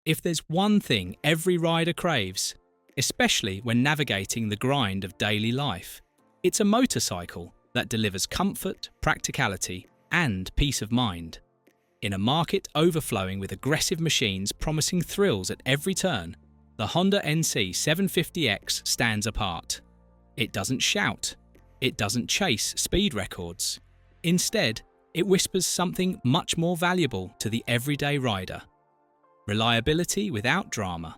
If there's one thing every rider craves, especially when navigating the grind of daily life, it's a motorcycle that delivers comfort, practicality, and peace of mind. In a market overflowing with aggressive machines promising thrills at every turn, the Honda NC750X stands apart. It doesn't shout. It doesn't chase speed records. Instead, it whispers something much more valuable to the everyday rider: reliability without drama.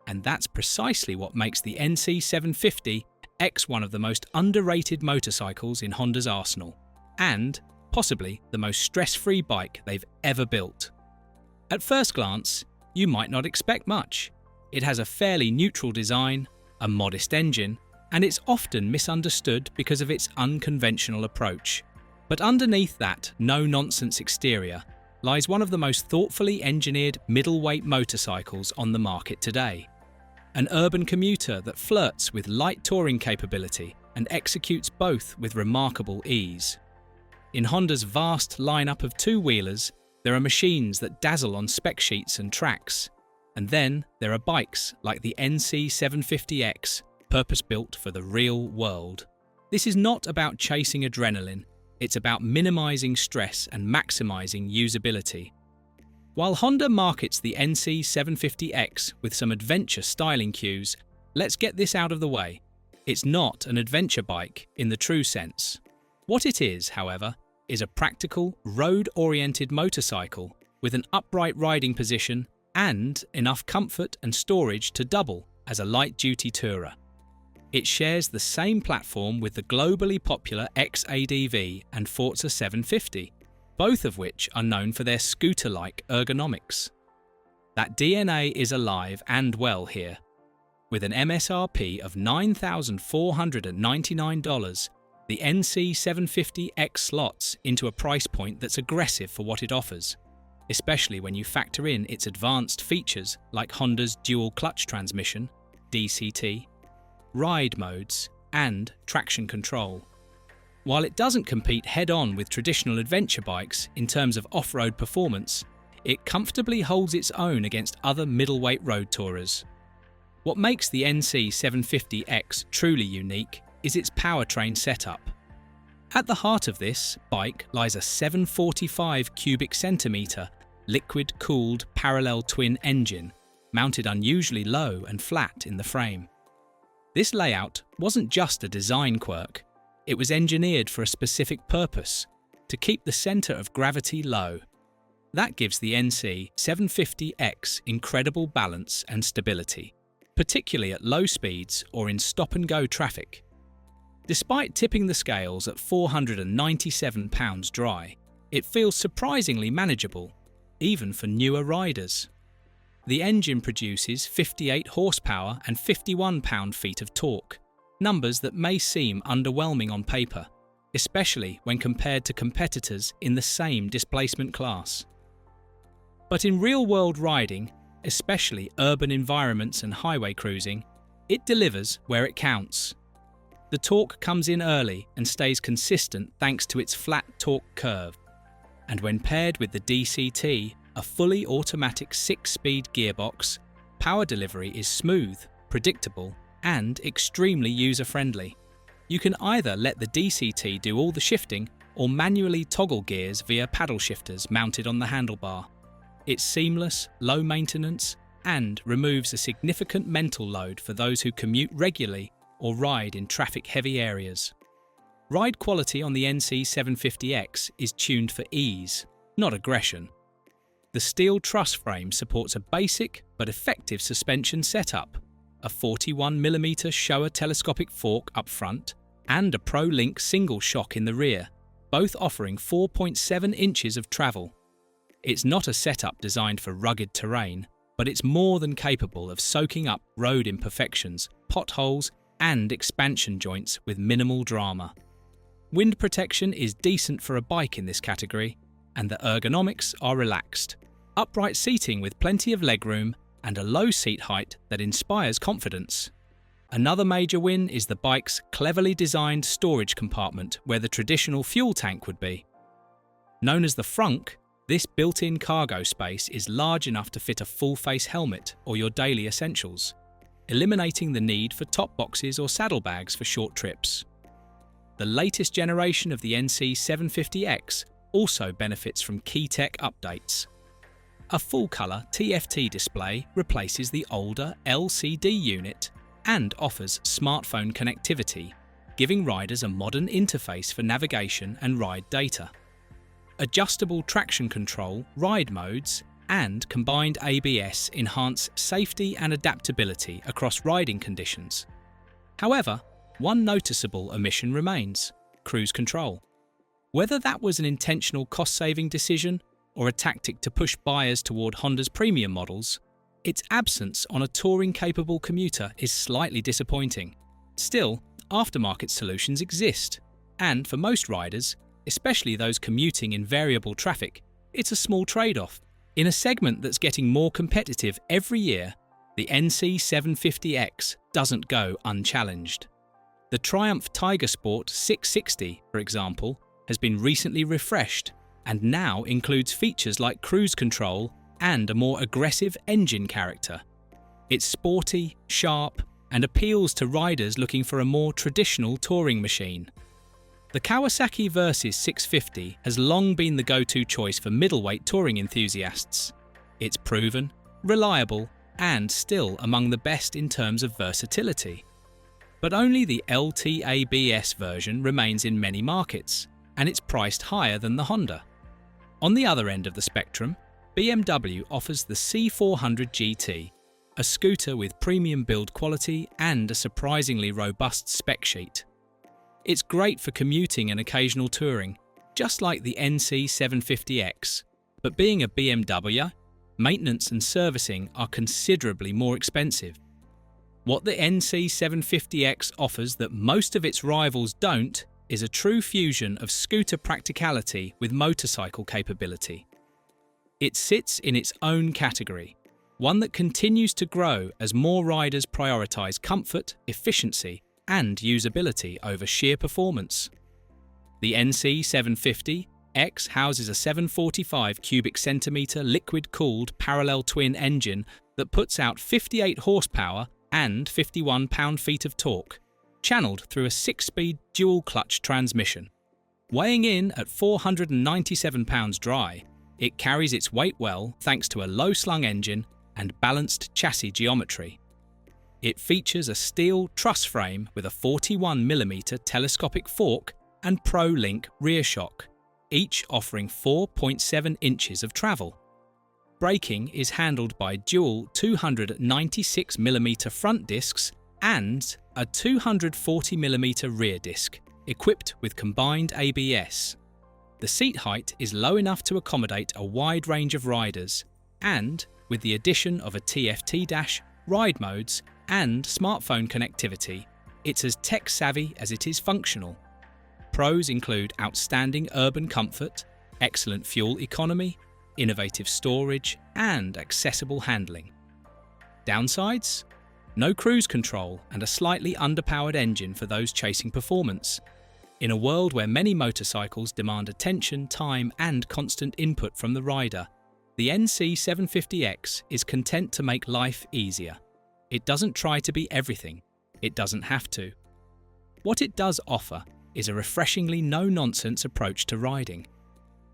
And that's precisely what makes the NC750X one of the most underrated motorcycles in Honda's arsenal, and possibly the most stress-free bike they've ever built. At first glance, you might not expect much. It has a fairly neutral design, a modest engine, and it's often misunderstood because of its unconventional approach. But underneath that no-nonsense exterior lies one of the most thoughtfully engineered middleweight motorcycles on the market today. An urban commuter that flirts with light touring capability and executes both with remarkable ease. In Honda's vast lineup of two-wheelers, there are machines that dazzle on spec sheets and tracks. And then there are bikes like the NC750X, purpose-built for the real world. This is not about chasing adrenaline, it's about minimizing stress and maximizing usability. While Honda markets the NC750X with some adventure styling cues, let's get this out of the way. It's not an adventure bike in the true sense. What it is, however, is a practical, road-oriented motorcycle with an upright riding position and enough comfort and storage to double as a light-duty tourer. It shares the same platform with the globally popular X-ADV and Forza 750, both of which are known for their scooter-like ergonomics. That DNA is alive and well here. With an MSRP of $9,499, the NC750X slots into a price point that's aggressive for what it offers, especially when you factor in its advanced features like Honda's dual clutch transmission, DCT, ride modes, and traction control. While it doesn't compete head-on with traditional adventure bikes in terms of off-road performance, it comfortably holds its own against other middleweight road tourers. What makes the NC750X truly unique is its powertrain setup. At the heart of this bike lies a 745 cubic centimetre liquid-cooled parallel twin engine, mounted unusually low and flat in the frame. This layout wasn't just a design quirk, it was engineered for a specific purpose: to keep the centre of gravity low. That gives the NC750X incredible balance and stability, particularly at low speeds or in stop-and-go traffic. Despite tipping the scales at 497 pounds dry, it feels surprisingly manageable, even for newer riders. The engine produces 58 horsepower and 51 pound-feet of torque, numbers that may seem underwhelming on paper, especially when compared to competitors in the same displacement class. But in real-world riding, especially urban environments and highway cruising, it delivers where it counts. The torque comes in early and stays consistent thanks to its flat torque curve. And when paired with the DCT, a fully automatic 6-speed gearbox, power delivery is smooth, predictable, and extremely user-friendly. You can either let the DCT do all the shifting or manually toggle gears via paddle shifters mounted on the handlebar. It's seamless, low maintenance, and removes a significant mental load for those who commute regularly or ride in traffic-heavy areas. Ride quality on the NC750X is tuned for ease, not aggression. The steel truss frame supports a basic but effective suspension setup, a 41mm Showa telescopic fork up front, and a Pro-Link single shock in the rear, both offering 4.7 inches of travel. It's not a setup designed for rugged terrain, but it's more than capable of soaking up road imperfections, potholes, and expansion joints with minimal drama. Wind protection is decent for a bike in this category, and the ergonomics are relaxed. Upright seating with plenty of legroom and a low seat height that inspires confidence. Another major win is the bike's cleverly designed storage compartment where the traditional fuel tank would be. Known as the frunk, This built-in cargo space is large enough to fit a full-face helmet or your daily essentials, eliminating the need for top boxes or saddlebags for short trips. The latest generation of the NC750X also benefits from key tech updates. A full-colour TFT display replaces the older LCD unit and offers smartphone connectivity, giving riders a modern interface for navigation and ride data. Adjustable traction control, ride modes, and combined ABS enhance safety and adaptability across riding conditions. However, one noticeable omission remains: cruise control. Whether that was an intentional cost-saving decision or a tactic to push buyers toward Honda's premium models, its absence on a touring-capable commuter is slightly disappointing. Still, aftermarket solutions exist, and for most riders, especially those commuting in variable traffic, it's a small trade-off. In a segment that's getting more competitive every year, the NC750X doesn't go unchallenged. The Triumph Tiger Sport 660, for example, has been recently refreshed and now includes features like cruise control and a more aggressive engine character. It's sporty, sharp, and appeals to riders looking for a more traditional touring machine. The Kawasaki Versys 650 has long been the go-to choice for middleweight touring enthusiasts. It's proven, reliable, and still among the best in terms of versatility. But only the LTABS version remains in many markets, and it's priced higher than the Honda. On the other end of the spectrum, BMW offers the C400 GT, a scooter with premium build quality and a surprisingly robust spec sheet. It's great for commuting and occasional touring, just like the NC750X, but being a BMW, maintenance and servicing are considerably more expensive. What the NC750X offers that most of its rivals don't is a true fusion of scooter practicality with motorcycle capability. It sits in its own category, one that continues to grow as more riders prioritize comfort, efficiency, and usability over sheer performance. The NC750X houses a 745 cubic centimetre liquid-cooled parallel twin engine that puts out 58 horsepower and 51 pound-feet of torque, channeled through a 6-speed dual-clutch transmission. Weighing in at 497 pounds dry, it carries its weight well thanks to a low-slung engine and balanced chassis geometry. It features a steel truss frame with a 41mm telescopic fork and Pro-Link rear shock, each offering 4.7 inches of travel. Braking is handled by dual 296mm front discs and a 240mm rear disc, equipped with combined ABS. The seat height is low enough to accommodate a wide range of riders, and with the addition of a TFT dash, ride modes, and smartphone connectivity, it's as tech-savvy as it is functional. Pros include outstanding urban comfort, excellent fuel economy, innovative storage, and accessible handling. Downsides? No cruise control and a slightly underpowered engine for those chasing performance. In a world where many motorcycles demand attention, time, and constant input from the rider, the NC750X is content to make life easier. It doesn't try to be everything. It doesn't have to. What it does offer is a refreshingly no-nonsense approach to riding.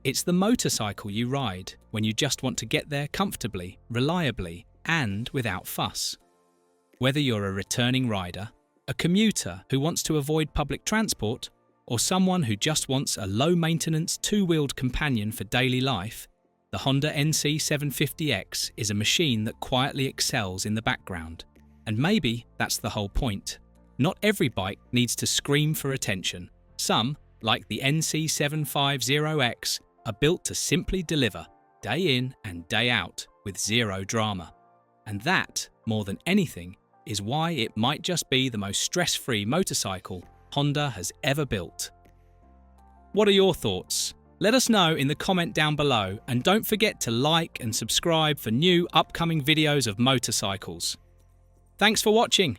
It's the motorcycle you ride when you just want to get there comfortably, reliably, and without fuss. Whether you're a returning rider, a commuter who wants to avoid public transport, or someone who just wants a low-maintenance, two-wheeled companion for daily life, the Honda NC750X is a machine that quietly excels in the background. And maybe that's the whole point. Not every bike needs to scream for attention. Some, like the NC750X, are built to simply deliver, day in and day out, with zero drama. And that, more than anything, is why it might just be the most stress-free motorcycle Honda has ever built. What are your thoughts? Let us know in the comment down below, and don't forget to like and subscribe for new upcoming videos of motorcycles. Thanks for watching.